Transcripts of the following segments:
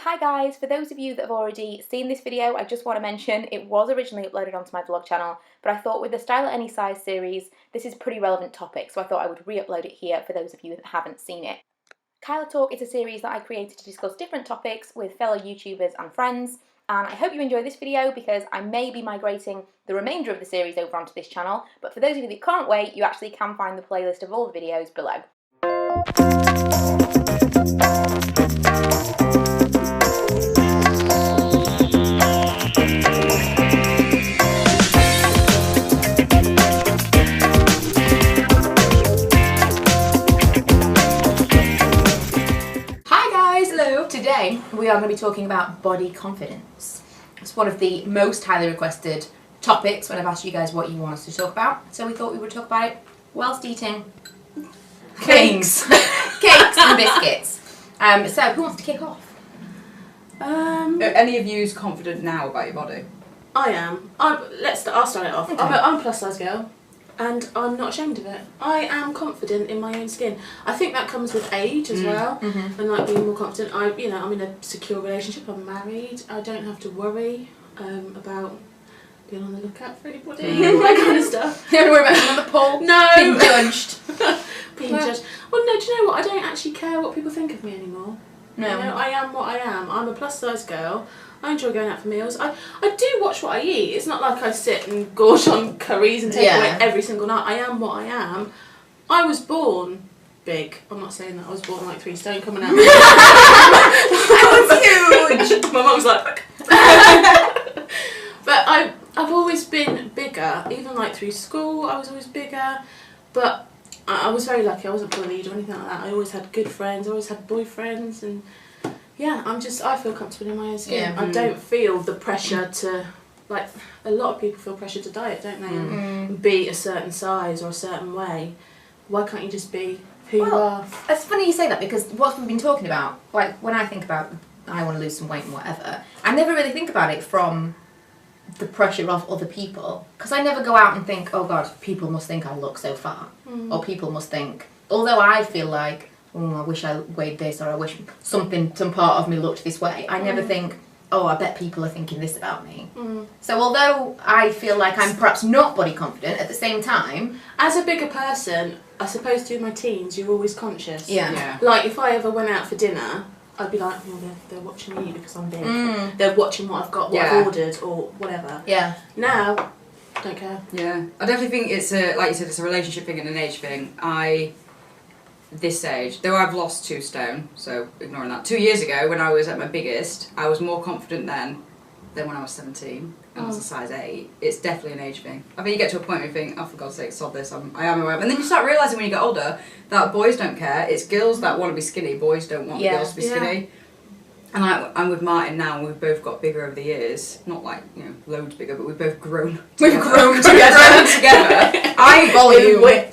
Hi guys, for those of you that have already seen this video, I just want to mention it was originally uploaded onto my vlog channel, but I thought with the Style at Any Size series, this is a pretty relevant topic, so I thought I would re-upload it here for those of you that haven't seen it. Khila Talk is a series that I created to discuss different topics with fellow YouTubers and friends, and I hope you enjoy this video because I may be migrating the remainder of the series over onto this channel, but for those of you that can't wait, you actually can find the playlist of all the videos below. Today we are going to be talking about body confidence. It's one of the most highly requested topics when I've asked you guys what you want us to talk about. So we thought we would talk about it whilst eating cakes and biscuits. So who wants to kick off? Are any of you confident now about your body? I am. I'll start it off. Okay. I'm a plus size girl. And I'm not ashamed of it. I am confident in my own skin. I think that comes with age as well, and like being more confident. I'm in a secure relationship. I'm married. I don't have to worry about being on the lookout for anybody, all that kind of stuff. You don't worry about being on the pole. No, being judged. Being judged. Well, no. Do you know what? I don't actually care what people think of me anymore. No, you know, I am what I am. I'm a plus size girl. I enjoy going out for meals. I do watch what I eat. It's not like I sit and gorge on curries and take away every single night. I am what I am. I was born big. I'm not saying that. I was born like 3 stone coming out. That was huge. My mum was like, but I've always been bigger. Even like through school, I was always bigger. But I was very lucky. I wasn't bullied or anything like that. I always had good friends. I always had boyfriends and. Yeah, I feel comfortable in my own skin. Yeah. I don't feel the pressure to, like, a lot of people feel pressure to diet, don't they? And be a certain size or a certain way. Why can't you just be who you are? It's funny you say that because what we've been talking about, like, when I think about I want to lose some weight and whatever, I never really think about it from the pressure of other people. Because I never go out and think, oh God, people must think I look so fat. Or people must think, although I feel like, I wish I weighed this, or I wish some part of me looked this way. I never think, oh, I bet people are thinking this about me. So although I feel like I'm perhaps not body confident, at the same time... As a bigger person, I suppose through my teens, you're always conscious. Yeah. Like, if I ever went out for dinner, I'd be like, oh, they're watching me because I'm big. They're watching what I've got, what I've ordered, or whatever. Yeah. Now, don't care. Yeah. I definitely think it's like you said, it's a relationship thing and an age thing. This age, though I've lost 2 stone, so ignoring that. 2 years ago, when I was at my biggest, I was more confident then than when I was 17 and I was a size 8. It's definitely an age thing. I think you get to a point where you think, oh, for God's sake, sod this, I am who I am. And then you start realising when you get older that boys don't care. It's girls that want to be skinny, boys don't want girls to be skinny. And I'm with Martin now, and we've both got bigger over the years. Not like, loads bigger, but we've both grown together. We've grown together.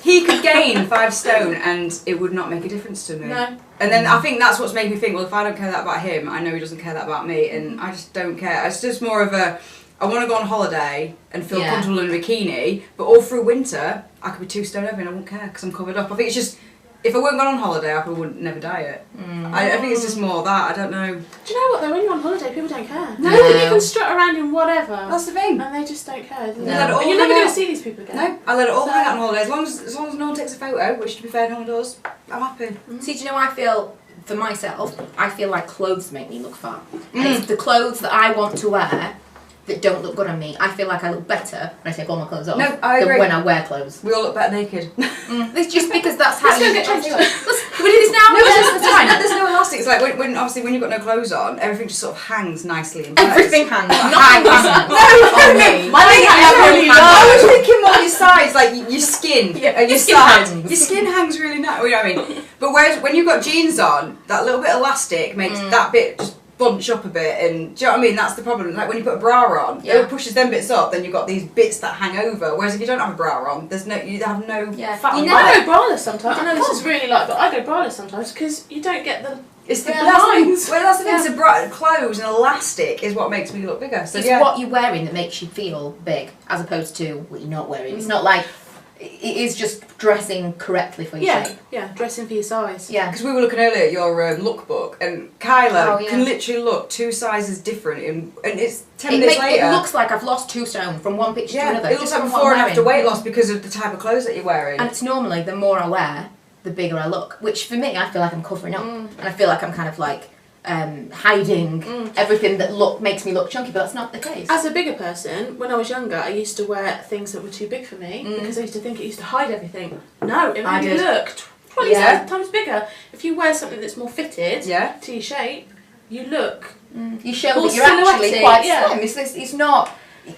He could gain 5 stone and it would not make a difference to me. No. And then I think that's what's made me think, well, if I don't care that about him, I know he doesn't care that about me, and I just don't care. It's just more of a, I want to go on holiday and feel comfortable in a bikini, but all through winter, I could be 2 stone over and I won't care because I'm covered up. I think it's just, if I weren't gone on holiday, I probably would never diet. I think it's just more that, I don't know. Do you know what though, when you're on holiday, people don't care. No. You can strut around in whatever. That's the thing. And they just don't care. No. And you're never going to see these people again. No, I let it all hang out on holiday. As long as no one takes a photo, which to be fair, no one does, I'm happy. See, do you know, I feel, for myself, I feel like clothes make me look fat. And it's the clothes that I want to wear that don't look good on me. I feel like I look better when I take all my clothes off than when I wear clothes. We all look better naked. It's just because that's how you get changed. Can we do this now? No, there's no elastic. It's like when you've got no clothes on, everything just sort of hangs nicely in place. Everything hangs. No, I was thinking more your sides, like your skin. Your skin Your skin hangs really nice. You know what I mean? But whereas when you've got jeans on, that little bit of elastic makes that bit just bunch up a bit, and do you know what I mean? That's the problem. Like when you put a bra on, it pushes them bits up, then you've got these bits that hang over. Whereas if you don't have a bra on, you have no fat. I go braless sometimes. I know this is really but I go braless sometimes because you don't get the. It's the lines. Well, that's the thing. It's clothes and elastic is what makes me look bigger. So it's what you're wearing that makes you feel big, as opposed to what you're not wearing. It's not like it is just dressing correctly for your shape. Yeah, dressing for your size. Yeah. Because we were looking earlier at your lookbook, and Kyla Oh, yeah. can literally look 2 sizes different, and it's 10 minutes later. It looks like I've lost 2 stone from one picture to another. It looks just like from what before I'm and after wearing. weight loss because of the type of clothes that you're wearing. And it's normally the more I wear, the bigger I look. Which for me, I feel like I'm covering up, and I feel like I'm kind of like hiding everything that makes me look chunky, but that's not the case. As a bigger person, when I was younger, I used to wear things that were too big for me because I used to think it used to hide everything. No, it made me look 20 times bigger. If you wear something that's more fitted to your shape, you look. You show more that you're actually silhouetted, quite slim. It's not.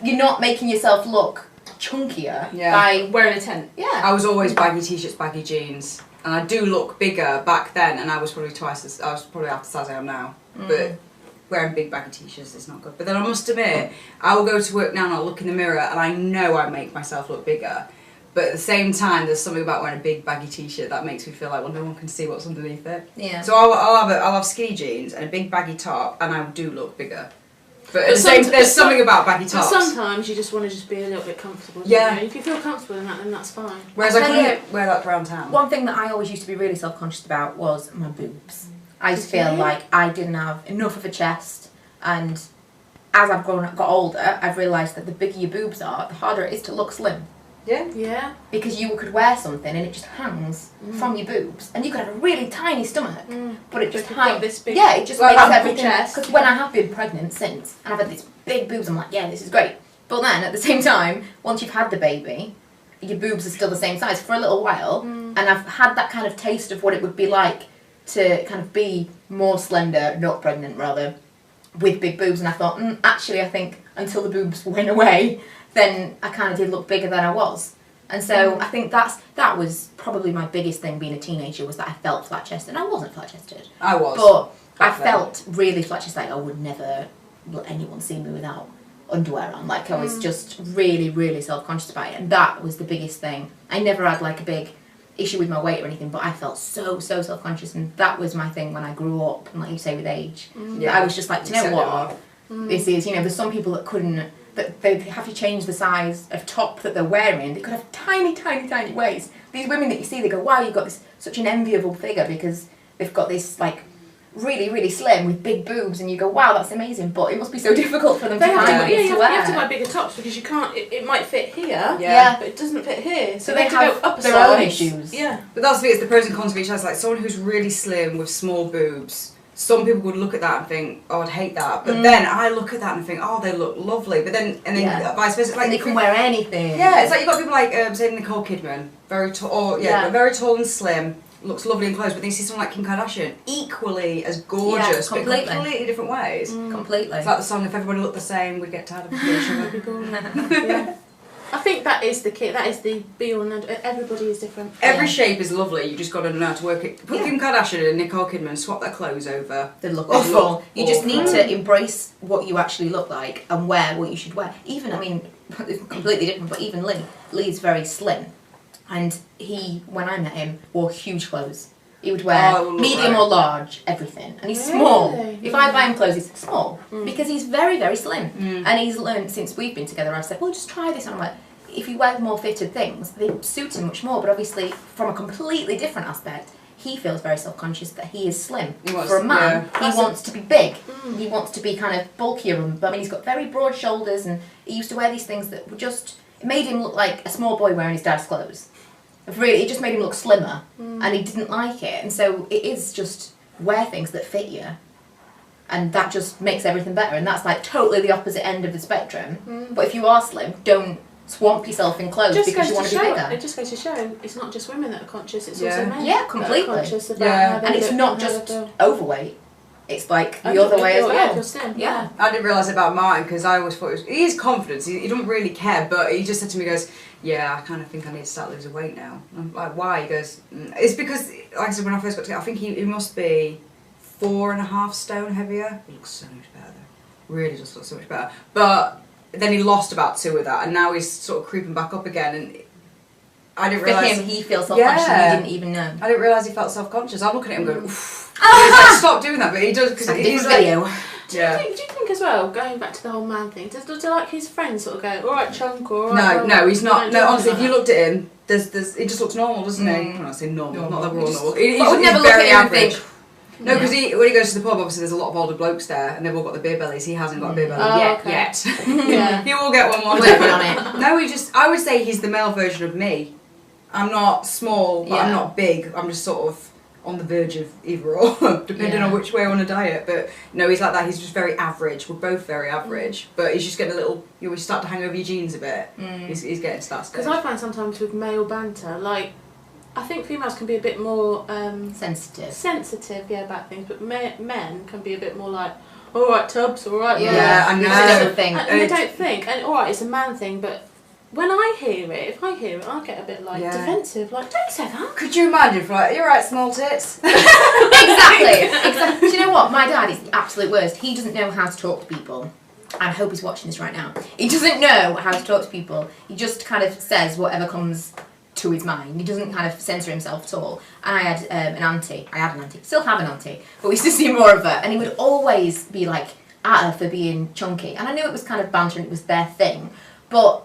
You're not making yourself look chunkier by wearing a tent. Yeah. I was always baggy t-shirts, baggy jeans, and I do look bigger back then, and I was probably half the size I am now. But wearing big baggy t-shirts is not good. But then I must admit, I will go to work now and I'll look in the mirror and I know I make myself look bigger. But at the same time, there's something about wearing a big baggy t-shirt that makes me feel like, well, no one can see what's underneath it. Yeah. So I'll have skinny jeans and a big baggy top, and I do look bigger. But at the same, there's something about baggy tops. But sometimes you just want to just be a little bit comfortable. Yeah. Don't you? If you feel comfortable in that, then that's fine. Whereas I couldn't wear that around town. One thing that I always used to be really self-conscious about was my boobs. I used to feel like I didn't have enough of a chest, and as I've got older, I've realised that the bigger your boobs are, the harder it is to look slim. Yeah. Because you could wear something and it just hangs from your boobs, and you could have a really tiny stomach, but it just hangs. This big, it just like makes ample everything. chest. Because when I have been pregnant since, and I've had these big boobs, I'm like, yeah, this is great. But then at the same time, once you've had the baby, your boobs are still the same size for a little while, and I've had that kind of taste of what it would be like to kind of be more slender, not pregnant rather, with big boobs, and I thought, actually, I think until the boobs went away, then I kind of did look bigger than I was. And so I think that was probably my biggest thing being a teenager, was that I felt flat-chested. And I wasn't flat-chested. I was. But I felt really flat-chested, like I would never let anyone see me without underwear on. Like I was just really, really self-conscious about it. And that was the biggest thing. I never had like a big issue with my weight or anything, but I felt so self-conscious, and that was my thing when I grew up, and like you say with age. I was just like, do you know what? This is, there's some people that couldn't, that they have to change the size of top that they're wearing. They could have tiny waists. These women that you see, they go, wow, you've got such an enviable figure because they've got this like really slim with big boobs, and you go, wow, that's amazing, but it must be so difficult for them to find what you to wear. have to buy bigger tops because you can't, it might fit here, Yeah. but it doesn't fit here. So they have to have go up a their size. own issues. Yeah. But that's the the pros and cons of each other. Like someone who's really slim with small boobs, some people would look at that and think, oh, I'd hate that. But then I look at that and think, oh, they look lovely. But then, vice versa. Like, And they can wear anything. Yeah, it's like you've got people like, say, Nicole Kidman, very tall, very tall and slim, looks lovely in clothes. But then you see someone like Kim Kardashian, equally as gorgeous, but in completely different ways. Completely. It's like the song, if everybody looked the same, we'd get tired of each other. Yeah. I think that is the key. That is the be all and end. Everybody is different. Every shape is lovely. You just got to know how to work it. Put Kim Kardashian and Nicole Kidman, swap their clothes over. They look awful. You just need to embrace what you actually look like and wear what you should wear. Even, I mean, it's completely different, but even Lee's very slim. And he, when I met him, wore huge clothes. He would wear medium or large, everything. And he's small. If I buy him clothes, he's small. Because he's very slim. And he's learned, since we've been together, I've said, well, just try this. And I'm like, if you wear more fitted things, they suit him much more. But obviously, from a completely different aspect, he feels very self-conscious that he is slim. For a man, he wants to be big. He wants to be kind of bulkier. I mean, he's got very broad shoulders, and he used to wear these things that were just, it made him look like a small boy wearing his dad's clothes. Really, it just made him look slimmer, and he didn't like it. And so it is just wear things that fit you, and that just makes everything better. And that's like totally the opposite end of the spectrum. But if you are slim, don't swamp yourself in clothes because you want to be bigger. It just goes to show it's not just women that are conscious; it's also men. Yeah, completely. That are conscious about how they and it's look not and how just they feel. overweight. It's like the other way as well. Yeah, you're slim. Yeah. I didn't realise it about Martin because I always thought he is confident. He doesn't really care, but he just said to me, he goes, yeah, I kind of think I need to start losing weight now. I'm like, why? He goes, it's because, like I said, when I first got together, I think he must be 4.5 stone heavier. He looks so much better though. Really does look so much better. But then he lost about 2 of that, and now he's sort of creeping back up again. And I didn't realise. For him, he feels self-conscious and he didn't even know. I didn't realise he felt self-conscious. I'm looking at him going, oof. He's like, stop doing that, but he does because he's like, Do you think as well, going back to the whole man thing, does like his friends sort of go, alright chunk, or alright... No, he's not. No, honestly, if you like looked at him, it just looks normal, doesn't he? I'm not saying normal, not that we're all normal. He's never look very at him and average. think, No, because when he goes to the pub, obviously there's a lot of older blokes there, and they've all got the beer bellies. He hasn't got a beer belly yet. Yeah. He will get one Working day. on it. No, I would say he's the male version of me. I'm not small, but I'm not big. I'm just sort of on the verge of either or, depending on which way I want to diet. But no, he's like that. He's just very average. We're both very average, but he's just getting a little. You always start to hang over your jeans a bit. He's getting to that stage. Because I find sometimes with male banter, like, I think females can be a bit more sensitive, about things, but men can be a bit more like, all right, Tubbs, all right, I know. And they don't think, and all right, it's a man thing, but when I hear it, if I hear it, I get a bit like defensive, like, don't say that. Could you imagine? Right, you're right, small tits. Exactly. Do you know what? My dad is the absolute worst. He doesn't know how to talk to people. I hope he's watching this right now. He doesn't know how to talk to people. He just kind of says whatever comes to his mind. He doesn't kind of censor himself at all. And I had an auntie. Still have an auntie, but we used to see more of her. And he would always be like at her for being chunky. And I knew it was kind of banter and it was their thing, but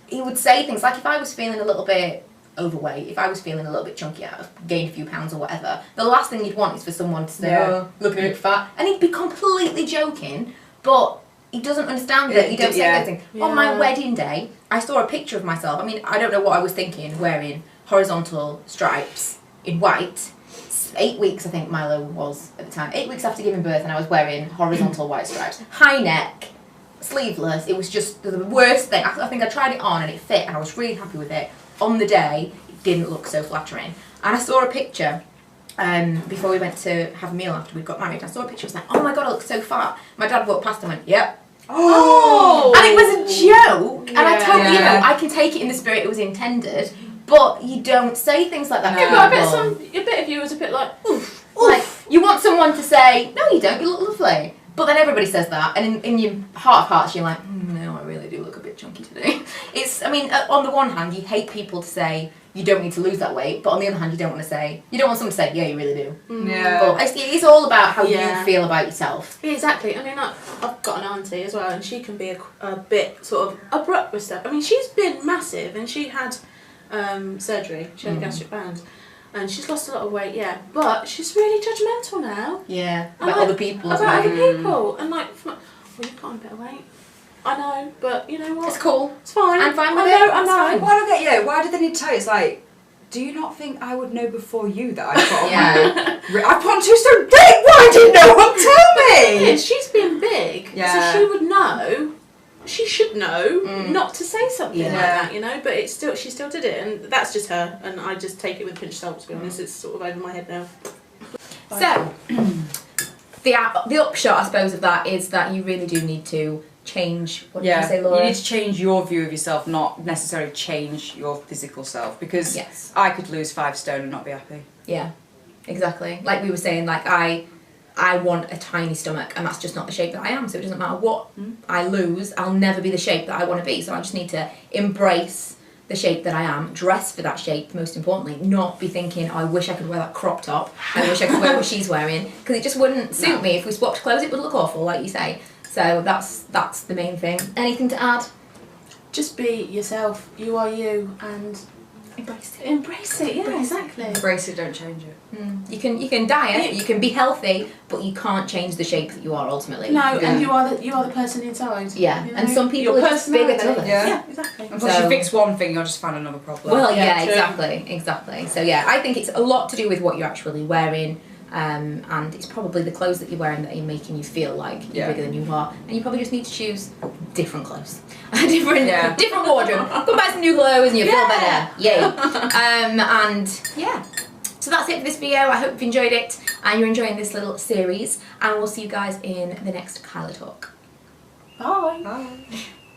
he would say things like, if I was feeling a little bit overweight, if I was feeling a little bit chunky, I've gained a few pounds or whatever, the last thing you'd want is for someone to say, oh, look at it fat. And he'd be completely joking, but he doesn't understand that you don't say those things. Yeah. On my wedding day, I saw a picture of myself. I mean, I don't know what I was thinking, wearing horizontal stripes in white. 8 weeks, I think Milo was at the time. 8 weeks after giving birth, and I was wearing horizontal white stripes. High neck, sleeveless. It was just the worst thing. I think I tried it on and it fit, and I was really happy with it. On the day, it didn't look so flattering. And I saw a picture before we went to have a meal after we got married. I saw a picture. I was like, oh my god, I look so fat. My dad walked past and went, yep. Oh! And it was a joke. And I totally, I can take it in the spirit it was intended, but you don't say things like that. Yeah, but a bit of you was a bit like, oof. Like, you want someone to say, no you don't, you look lovely. But then everybody says that, and in your heart of hearts you're like, no, I really do look a bit chunky today. I mean, on the one hand, you hate people to say, you don't need to lose that weight, but on the other hand, you don't want someone to say, yeah, you really do. Yeah. But it's all about how you feel about yourself. Yeah, exactly. I mean, I've got an auntie as well, and she can be a bit sort of abrupt with stuff. I mean, she's been massive, and she had surgery. She had a gastric band. And she's lost a lot of weight, but she's really judgmental now. Yeah, about other people. About other people. And like, well, you've got a bit of weight. I know, but you know what? It's cool. It's fine. I'm fine with it. I know. Why don't I get you? Why did they need to tell you? It's like, do you not think I would know before you that I've got I put on 2 stone big? Why didn't no one tell me? Yeah, she's been big, so she would know. She should know not to say something like that, you know. But she still did it, and that's just her. And I just take it with a pinch of salt. To be honest, it's sort of over my head now. So, the upshot, I suppose, of that is that you really do need to change. What did you say, Laura? You need to change your view of yourself, not necessarily change your physical self. Because I could lose 5 stone and not be happy. Yeah, exactly. Like we were saying, like I want a tiny stomach, and that's just not the shape that I am, so it doesn't matter what I lose, I'll never be the shape that I want to be, so I just need to embrace the shape that I am, dress for that shape, most importantly, not be thinking, oh, I wish I could wear that crop top, I wish I could wear what she's wearing, because it just wouldn't suit me. If we swapped clothes, it would look awful, like you say. So that's the main thing. Anything to add? Just be yourself. You are you, and Embrace it, yeah, exactly. Embrace it, don't change it. You can diet, you can be healthy, but you can't change the shape that you are ultimately. No, and you are the person inside. Yeah, you know? And some people are just bigger than others. Yeah, exactly. And plus you fix one thing, you'll just find another problem. Well, exactly. So I think it's a lot to do with what you're actually wearing. And it's probably the clothes that you're wearing that are making you feel like you're bigger than you are, and you probably just need to choose different clothes, different wardrobe. Go buy some new clothes and you feel better. Yay! So that's it for this video. I hope you've enjoyed it and you're enjoying this little series, and we'll see you guys in the next Khila Talk. Bye. Bye.